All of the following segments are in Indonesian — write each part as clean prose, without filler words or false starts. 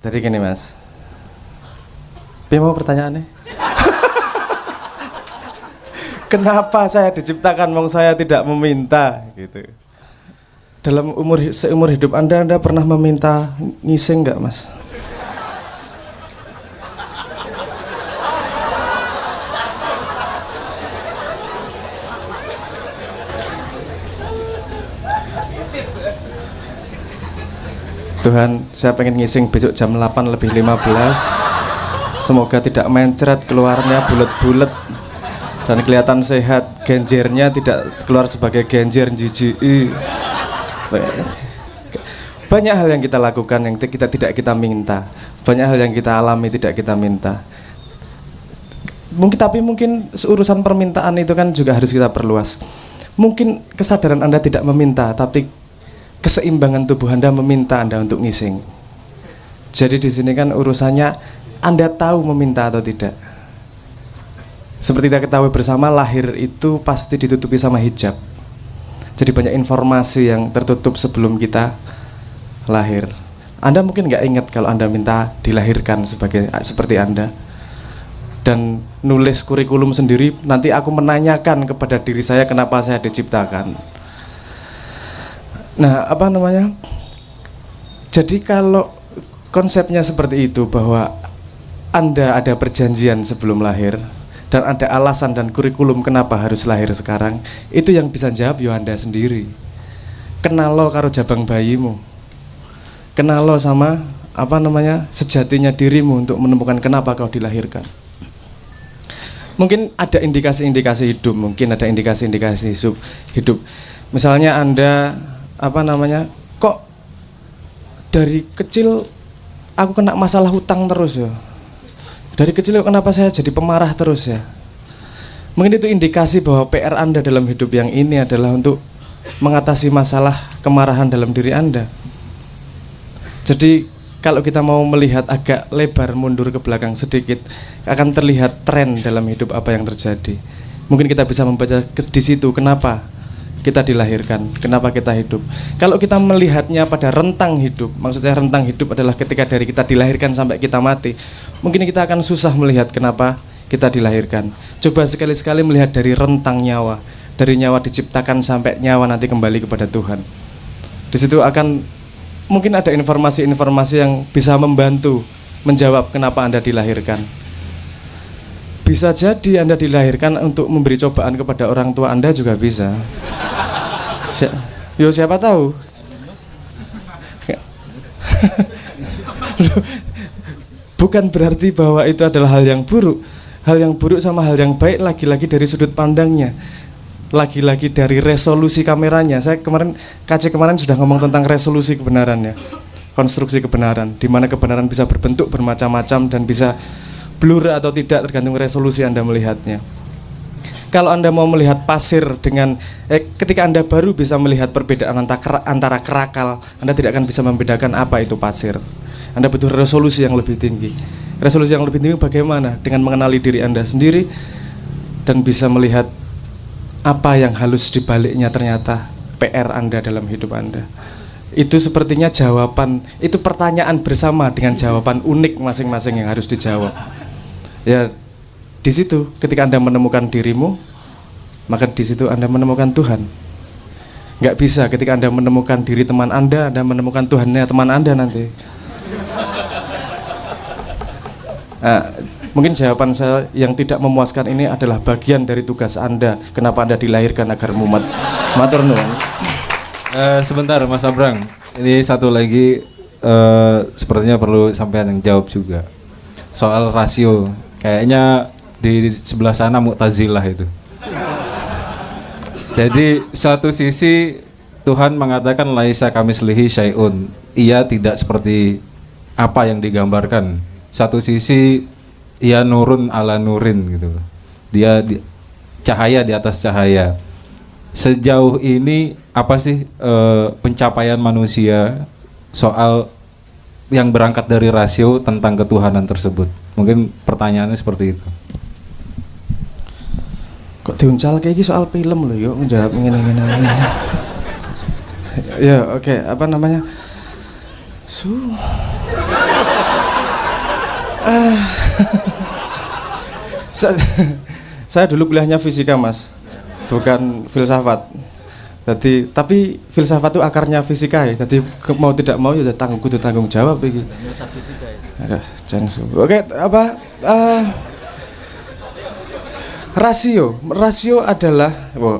Jadi gini mas, mau pertanyaannya? Kenapa saya diciptakan, wong saya tidak meminta gitu. Dalam seumur hidup Anda pernah meminta ngising nggak mas? Tuhan, saya pengen ngising besok jam 8:15. Semoga tidak mencret, keluarnya bulat-bulat dan kelihatan sehat. Genjernya tidak keluar sebagai genjer jijik. Banyak hal yang kita lakukan yang tidak kita minta. Banyak hal yang kita alami tidak kita minta. Mungkin urusan permintaan itu kan juga harus kita perluas. Mungkin kesadaran Anda tidak meminta, tapi keseimbangan tubuh Anda meminta Anda untuk ngising. Jadi di sini kan urusannya Anda tahu meminta atau tidak. Seperti kita ketahui bersama, lahir itu pasti ditutupi sama hijab. Jadi banyak informasi yang tertutup sebelum kita lahir. Anda mungkin nggak ingat kalau Anda minta dilahirkan seperti Anda. Dan nulis kurikulum sendiri, nanti aku menanyakan kepada diri saya kenapa saya diciptakan. Nah, jadi kalau konsepnya seperti itu, bahwa Anda ada perjanjian sebelum lahir dan ada alasan dan kurikulum kenapa harus lahir sekarang, itu yang bisa jawab ya Anda sendiri. Kenal lo karo jabang bayimu, kenal lo sama sejatinya dirimu untuk menemukan kenapa kau dilahirkan. Mungkin ada indikasi-indikasi hidup, mungkin ada indikasi-indikasi hidup. Misalnya Anda kok dari kecil aku kena masalah hutang terus ya. Dari kecil kenapa saya jadi pemarah terus ya. Mungkin itu indikasi bahwa PR Anda dalam hidup yang ini adalah untuk mengatasi masalah kemarahan dalam diri Anda. Jadi kalau kita mau melihat agak lebar mundur ke belakang sedikit, akan terlihat tren dalam hidup apa yang terjadi. Mungkin kita bisa membaca di situ kenapa kita dilahirkan, kenapa kita hidup. Kalau kita melihatnya pada rentang hidup, maksudnya rentang hidup adalah ketika dari kita dilahirkan sampai kita mati, mungkin kita akan susah melihat kenapa kita dilahirkan. Coba sekali-sekali melihat dari rentang nyawa, dari nyawa diciptakan sampai nyawa nanti kembali kepada Tuhan. Di situ akan mungkin ada informasi-informasi yang bisa membantu menjawab kenapa Anda dilahirkan. Bisa jadi Anda dilahirkan untuk memberi cobaan kepada orang tua Anda juga bisa. Siapa tahu. Bukan berarti bahwa itu adalah hal yang buruk. Hal yang buruk sama hal yang baik lagi-lagi dari sudut pandangnya, lagi-lagi dari resolusi kameranya. Saya kemarin sudah ngomong tentang resolusi kebenaran ya, konstruksi kebenaran, di mana kebenaran bisa berbentuk bermacam-macam dan bisa blur atau tidak tergantung resolusi Anda melihatnya. Kalau Anda mau melihat pasir dengan ketika Anda baru bisa melihat perbedaan antara kerakal, Anda tidak akan bisa membedakan apa itu pasir. Anda butuh resolusi yang lebih tinggi. Resolusi yang lebih tinggi bagaimana? Dengan mengenali diri Anda sendiri dan bisa melihat apa yang halus di baliknya ternyata PR Anda dalam hidup Anda. Itu sepertinya jawaban, itu pertanyaan bersama dengan jawaban unik masing-masing yang harus dijawab. Ya, di situ ketika Anda menemukan dirimu, maka di situ Anda menemukan Tuhan. Nggak bisa ketika Anda menemukan diri teman Anda menemukan Tuhannya teman Anda nanti. Nah, mungkin jawaban saya yang tidak memuaskan ini adalah bagian dari tugas Anda. Kenapa Anda dilahirkan agar mumet. Matur nuwun. Sebentar Mas Abrang, ini satu lagi sepertinya perlu sampean yang jawab juga. Soal rasio, kayaknya di sebelah sana Mu'tazilah itu. Jadi satu sisi Tuhan mengatakan laisa kamislihi syai'un, ia tidak seperti apa yang digambarkan. Satu sisi ia nurun ala nurin gitu. Dia cahaya di atas cahaya. Sejauh ini apa sih pencapaian manusia soal yang berangkat dari rasio tentang ketuhanan tersebut? Mungkin pertanyaannya seperti itu. Kok diuncal kayak gini soal film loh, yuk menjawab ngene-ngene. Ya, oke, Sa- Saya dulu kuliahnya fisika, Mas, bukan filsafat. Tapi filsafat itu akarnya fisika ya. Jadi mau tidak mau ya kudu tanggung jawab iki. Ada Chengsu. Oke, apa rasio adalah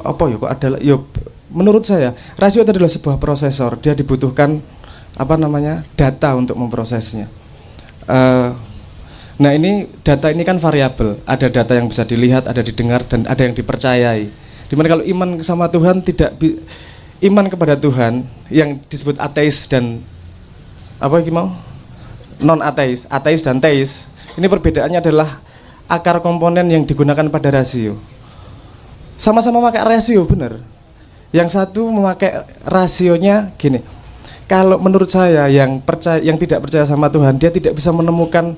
apa ya kok adalah yo menurut saya rasio itu adalah sebuah prosesor. Dia dibutuhkan data untuk memprosesnya. Nah ini data ini kan variabel. Ada data yang bisa dilihat, ada didengar, dan ada yang dipercayai. Dimana kalau iman sama Tuhan iman kepada Tuhan yang disebut ateis dan non ateis dan teis. Ini perbedaannya adalah akar komponen yang digunakan pada rasio. Sama-sama memakai rasio, benar. Yang satu memakai rasionya gini. Kalau menurut saya yang tidak percaya sama Tuhan, dia tidak bisa menemukan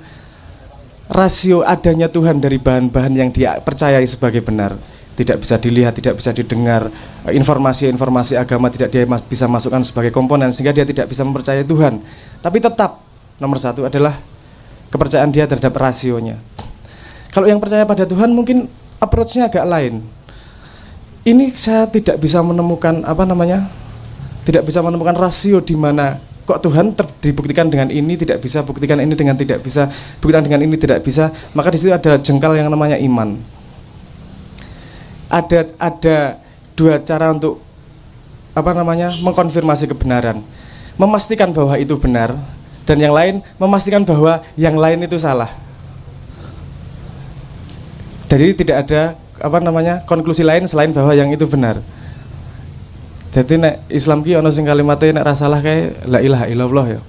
rasio adanya Tuhan dari bahan-bahan yang dia percayai sebagai benar. Tidak bisa dilihat, tidak bisa didengar, informasi-informasi agama tidak dia bisa masukkan sebagai komponen, sehingga dia tidak bisa mempercayai Tuhan. Tapi tetap nomor satu adalah kepercayaan dia terhadap rasionya. Kalau yang percaya pada Tuhan mungkin approach-nya agak lain. Ini saya tidak bisa menemukan tidak bisa menemukan rasio di mana kok Tuhan dibuktikan dengan ini, tidak bisa buktikan ini dengan tidak bisa, buktikan dengan ini tidak bisa. Maka di situ ada jengkal yang namanya iman. Ada dua cara untuk mengkonfirmasi kebenaran. Memastikan bahwa itu benar, dan yang lain memastikan bahwa yang lain itu salah. Jadi tidak ada konklusi lain selain bahwa yang itu benar. Jadi nek Islam ki ono sing kalimatnya nek ra salah kae la ilaha illallah ya.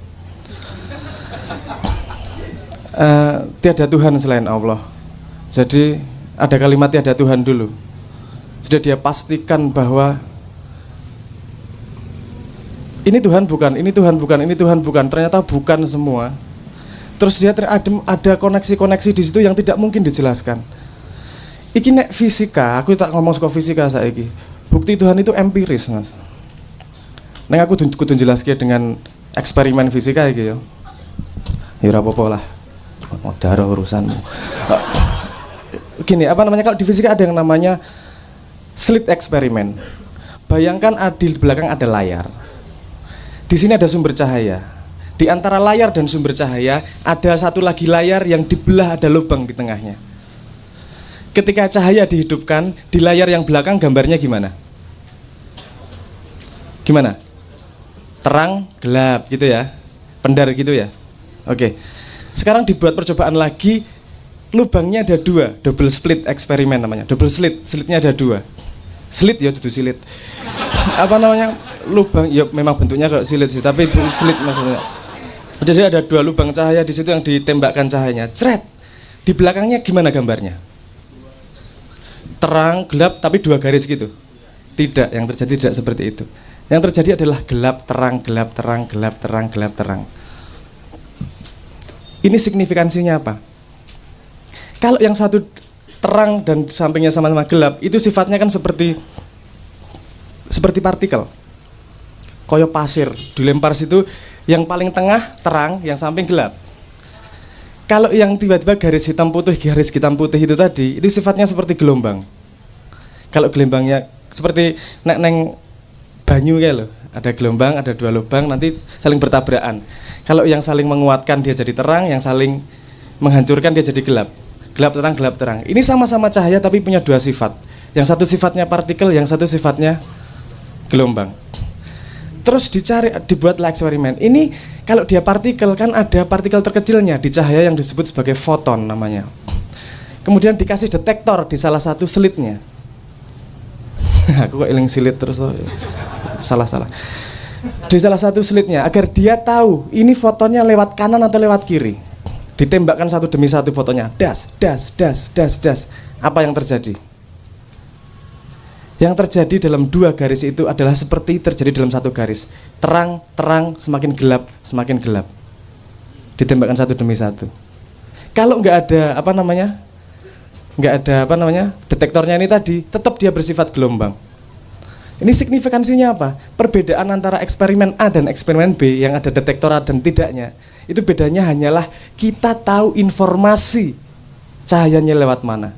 Tiada Tuhan selain Allah. Jadi ada kalimat tiada Tuhan dulu. Sudah dia pastikan bahwa ini Tuhan bukan, ini Tuhan bukan, ini Tuhan bukan. Ternyata bukan semua. Terus dia ada koneksi-koneksi di situ yang tidak mungkin dijelaskan. Iki nek fisika, aku tak ngomong soal fisika saiki. Bukti Tuhan itu empiris, Mas. Neng aku kudu jelaske dengan eksperimen fisika iki ya. Ya ora apa-apa lah. Modar urusanmu. Gini, kalau di fisika ada yang namanya slit eksperimen. Bayangkan di belakang ada layar. Di sini ada sumber cahaya. Di antara layar dan sumber cahaya ada satu lagi layar yang dibelah, ada lubang di tengahnya. Ketika cahaya dihidupkan, di layar yang belakang gambarnya gimana? Gimana? Terang, gelap gitu ya? Pendar gitu ya? Oke. Sekarang dibuat percobaan lagi, lubangnya ada dua, double slit eksperimen namanya. Double slit, slitnya ada dua. Slit ya, dudu silit. Lubang, ya memang bentuknya kayak silit sih, tapi slit maksudnya. Jadi ada dua lubang cahaya di situ yang ditembakkan cahayanya. Cret. Di belakangnya gimana gambarnya? Terang, gelap, tapi dua garis gitu. Tidak, yang terjadi tidak seperti itu. Yang terjadi adalah gelap, terang, gelap, terang, gelap, terang, gelap, terang. Ini signifikansinya apa? Kalau yang satu terang dan sampingnya sama-sama gelap, itu sifatnya kan seperti partikel. Koyo pasir, dilempar situ, yang paling tengah terang, yang samping gelap. Kalau yang tiba-tiba garis hitam putih itu tadi, itu sifatnya seperti gelombang. Kalau gelombangnya seperti neng banyu kayak loh, ada gelombang, ada dua lubang, nanti saling bertabrakan. Kalau yang saling menguatkan dia jadi terang, yang saling menghancurkan dia jadi gelap. Gelap terang, gelap terang. Ini sama-sama cahaya tapi punya dua sifat. Yang satu sifatnya partikel, yang satu sifatnya gelombang. Terus dibuatlah eksperimen. Ini kalau dia partikel kan ada partikel terkecilnya di cahaya yang disebut sebagai foton namanya. Kemudian dikasih detektor di salah satu slitnya. Aku kok eling silit terus loh. Salah. Di salah satu slitnya agar dia tahu ini fotonnya lewat kanan atau lewat kiri. Ditembakkan satu demi satu fotonya. Das. Apa yang terjadi? Yang terjadi dalam dua garis itu adalah seperti terjadi dalam satu garis. Terang, semakin gelap. Ditembakkan satu demi satu. Kalau nggak ada detektornya ini tadi, tetap dia bersifat gelombang. Ini signifikansinya apa? Perbedaan antara eksperimen A dan eksperimen B yang ada detektor A dan tidaknya, itu bedanya hanyalah kita tahu informasi cahayanya lewat mana.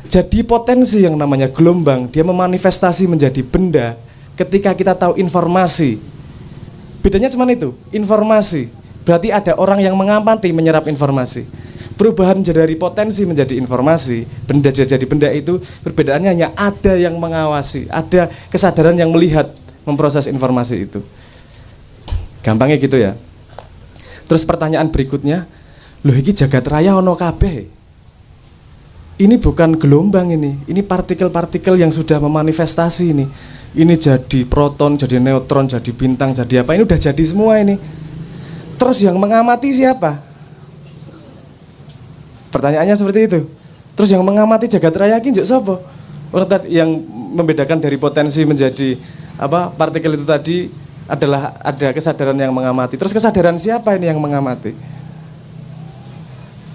Jadi potensi yang namanya gelombang, dia memanifestasi menjadi benda ketika kita tahu informasi. Bedanya cuma itu, informasi. Berarti ada orang yang mengamati, menyerap informasi. Perubahan dari potensi menjadi informasi, benda jadi benda itu perbedaannya hanya ada yang mengawasi, ada kesadaran yang melihat, memproses informasi itu. Gampangnya gitu ya. Terus pertanyaan berikutnya, loh iki jagat raya ono kabeh. Ini bukan gelombang ini partikel-partikel yang sudah memanifestasi ini. Ini jadi proton, jadi neutron, jadi bintang, jadi apa, ini udah jadi semua ini. Terus yang mengamati siapa? Pertanyaannya seperti itu. Terus yang mengamati jagat raya ki njuk sapa? Orang yang membedakan dari potensi menjadi apa partikel itu tadi adalah ada kesadaran yang mengamati. Terus kesadaran siapa ini yang mengamati?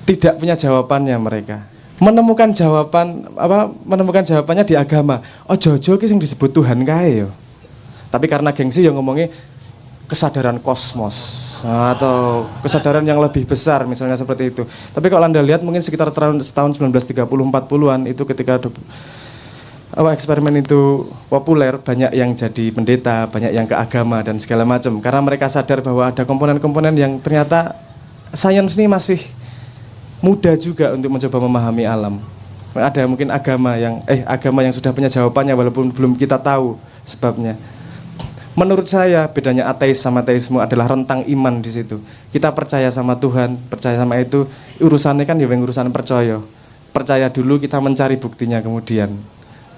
Tidak punya jawabannya mereka. Menemukan jawabannya di agama. Ojo-ojo ki sing disebut Tuhan kae yo. Tapi karena gengsi yang ngomongnya kesadaran kosmos atau kesadaran yang lebih besar misalnya seperti itu. Tapi kalau Anda lihat mungkin sekitar tahun 1930-40-an itu ketika eksperimen itu populer, banyak yang jadi pendeta, banyak yang ke agama dan segala macam. Karena mereka sadar bahwa ada komponen-komponen yang ternyata sains ini masih muda juga untuk mencoba memahami alam. Ada mungkin agama yang sudah punya jawabannya walaupun belum kita tahu sebabnya. Menurut saya bedanya ateis sama teisme adalah rentang iman di situ. Kita percaya sama Tuhan, percaya sama itu, urusannya kan ya urusan percaya. Percaya dulu, kita mencari buktinya kemudian.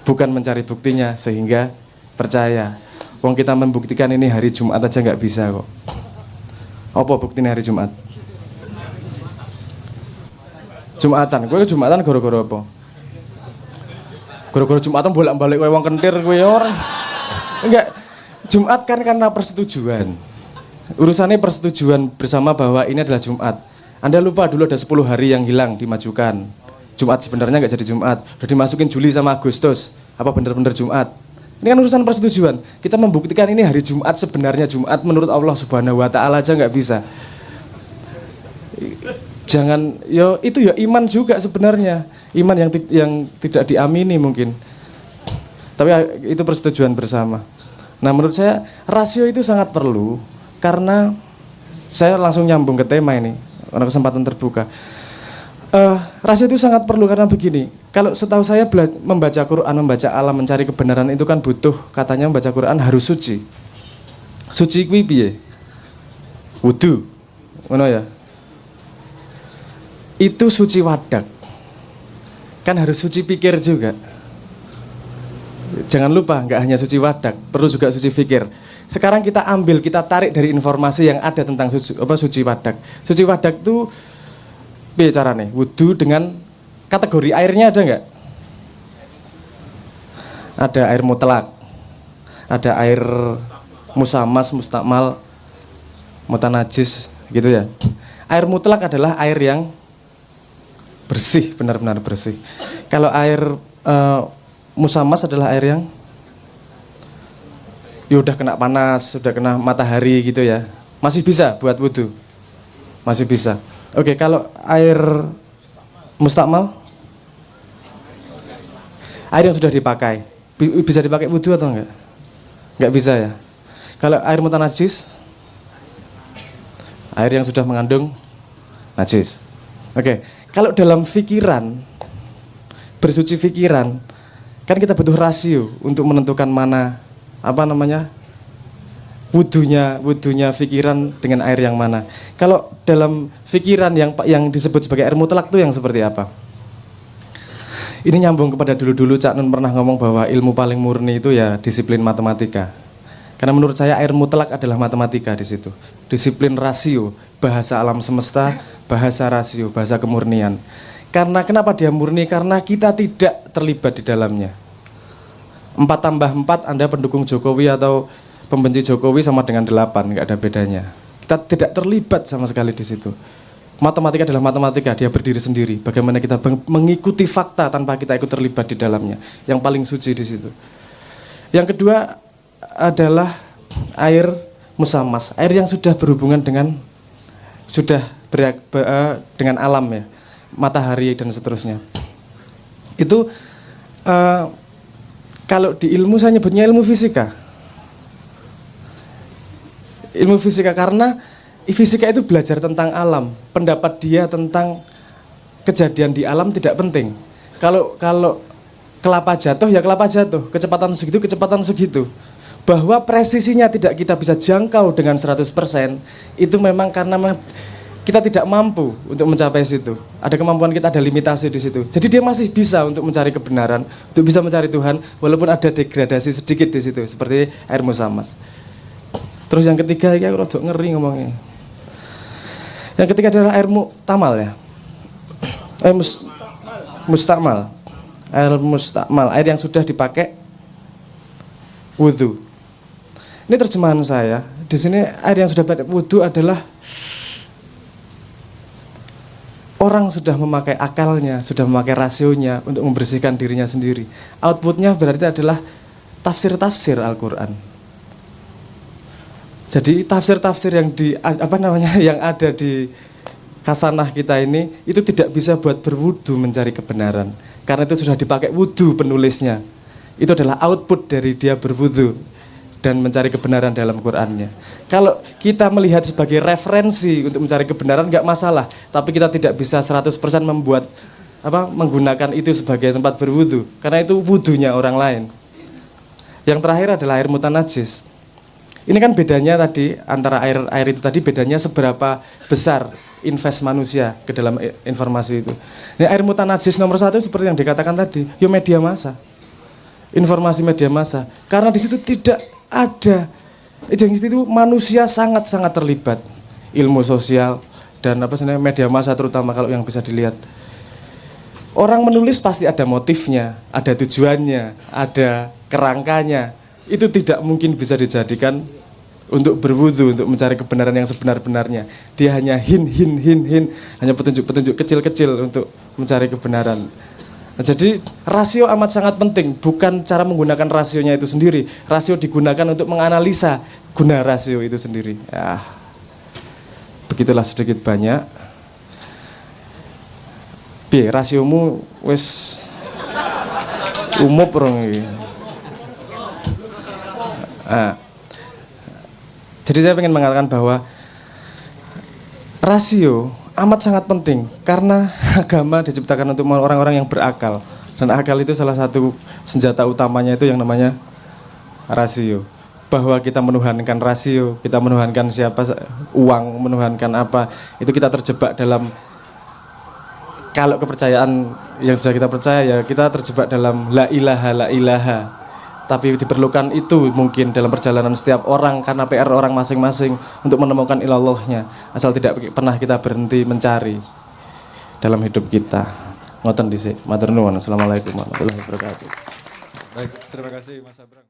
Bukan mencari buktinya sehingga percaya. Wong kita membuktikan ini hari Jumat aja nggak bisa kok. Apa buktinya hari Jumat? Jumatan, gue Jumatan gara-gara apa? Gara-gara Jumatan bolak-balik kowe wong kentir kowe orang. Enggak. Jumat kan karena persetujuan. Urusannya persetujuan bersama bahwa ini adalah Jumat. Anda lupa dulu ada 10 hari yang hilang dimajukan. Jumat sebenarnya nggak jadi Jumat. Udah dimasukin Juli sama Agustus. Apa benar-benar Jumat? Ini kan urusan persetujuan. Kita membuktikan ini hari Jumat sebenarnya Jumat menurut Allah Subhanahu wa taala aja nggak bisa. Jangan itu ya iman juga sebenarnya. Iman yang tidak diamini mungkin. Tapi itu persetujuan bersama. Nah menurut saya rasio itu sangat perlu karena saya langsung nyambung ke tema ini karena kesempatan terbuka. Rasio itu sangat perlu karena begini, kalau setahu saya membaca Quran, membaca alam, mencari kebenaran itu kan butuh, katanya membaca Quran harus suci. Suci kuwi piye? Wudu, ngono ya. Itu suci wadak. Kan harus suci pikir juga. Jangan lupa, nggak hanya suci wadak, perlu juga suci fikir. Sekarang kita tarik dari informasi yang ada tentang suci wadak. Suci wadak itu piye carane? Wudu dengan kategori airnya ada nggak? Ada air mutlak, ada air musamas, mustakmal, mutanajis, gitu ya. Air mutlak adalah air yang bersih, benar-benar bersih. Kalau air musamas adalah air yang udah kena panas, sudah kena matahari gitu ya. Masih bisa buat wudu. Masih bisa. Oke, kalau air mustakmal, air yang sudah dipakai, bisa dipakai wudu atau enggak? Enggak bisa ya. Kalau air mutanajis, air yang sudah mengandung najis. Oke, kalau dalam pikiran, bersuci pikiran, kan kita butuh rasio untuk menentukan mana wudunya pikiran dengan air yang mana. Kalau dalam pikiran yang disebut sebagai air mutlak itu yang seperti apa? Ini nyambung kepada dulu Cak Nun pernah ngomong bahwa ilmu paling murni itu ya disiplin matematika. Karena menurut saya air mutlak adalah matematika di situ. Disiplin rasio, bahasa alam semesta, bahasa rasio, bahasa kemurnian. Karena kenapa dia murni? Karena kita tidak terlibat di dalamnya. 4 tambah 4 Anda pendukung Jokowi atau pembenci Jokowi sama dengan 8, nggak ada bedanya. Kita tidak terlibat sama sekali di situ. Matematika adalah matematika, dia berdiri sendiri. Bagaimana kita mengikuti fakta tanpa kita ikut terlibat di dalamnya. Yang paling suci di situ. Yang kedua adalah air musammas, air yang sudah berhubungan dengan dengan alam ya, matahari dan seterusnya. Itu kalau di ilmu saya nyebutnya ilmu fisika. Ilmu fisika karena fisika itu belajar tentang alam. Pendapat dia tentang kejadian di alam tidak penting. Kalau kelapa jatuh ya kelapa jatuh, kecepatan segitu. Bahwa presisinya tidak kita bisa jangkau dengan 100%, itu memang karena kita tidak mampu untuk mencapai situ. Ada kemampuan kita, ada limitasi di situ. Jadi dia masih bisa untuk mencari kebenaran, untuk bisa mencari Tuhan, walaupun ada degradasi sedikit di situ, seperti air musammas. Terus yang ketiga, ini aku rada ngeri ngomongnya. Yang ketiga adalah air muktamal ya. Mustakmal. Air mustakmal, air yang sudah dipakai wudhu. Ini terjemahan saya. Di sini air yang sudah dipakai wudhu adalah orang sudah memakai akalnya, sudah memakai rasionya untuk membersihkan dirinya sendiri. Outputnya berarti adalah tafsir-tafsir Al-Quran. Jadi tafsir-tafsir yang ada di khasanah kita ini itu tidak bisa buat berwudu mencari kebenaran, karena itu sudah dipakai wudu penulisnya. Itu adalah output dari dia berwudu dan mencari kebenaran dalam Qurannya. Kalau kita melihat sebagai referensi untuk mencari kebenaran nggak masalah, tapi kita tidak bisa 100% menggunakan itu sebagai tempat berwudu, karena itu wudunya orang lain. Yang terakhir adalah air mutanajis. Ini kan bedanya tadi antara air itu tadi, bedanya seberapa besar invest manusia ke dalam informasi itu. Ini air mutanajis nomor 1 seperti yang dikatakan tadi, media massa, informasi media massa. Karena di situ tidak ada, itu manusia sangat-sangat terlibat, ilmu sosial dan media massa terutama kalau yang bisa dilihat. Orang menulis pasti ada motifnya, ada tujuannya, ada kerangkanya. Itu tidak mungkin bisa dijadikan untuk berwudu, untuk mencari kebenaran yang sebenar-benarnya. Dia hanya hanya petunjuk-petunjuk kecil-kecil untuk mencari kebenaran. Nah, jadi rasio amat sangat penting, bukan cara menggunakan rasionya itu sendiri. Rasio digunakan untuk menganalisa guna rasio itu sendiri. Ya, begitulah sedikit banyak. Piye rasiomu wis umup rong iki. Jadi saya ingin mengatakan bahwa rasio amat sangat penting karena agama diciptakan untuk orang-orang yang berakal, dan akal itu salah satu senjata utamanya itu yang namanya rasio. Bahwa kita menuhankan rasio, kita menuhankan uang, menuhankan apa, itu kita terjebak dalam, kalau kepercayaan yang sudah kita percaya ya kita terjebak dalam la ilaha. Tapi diperlukan itu mungkin dalam perjalanan setiap orang, karena PR orang masing-masing untuk menemukan ilallahnya, asal tidak pernah kita berhenti mencari dalam hidup kita. Ngoten dhisik. Matur nuwun. Assalamualaikum warahmatullahi wabarakatuh. Baik, terima kasih Mas Abrang.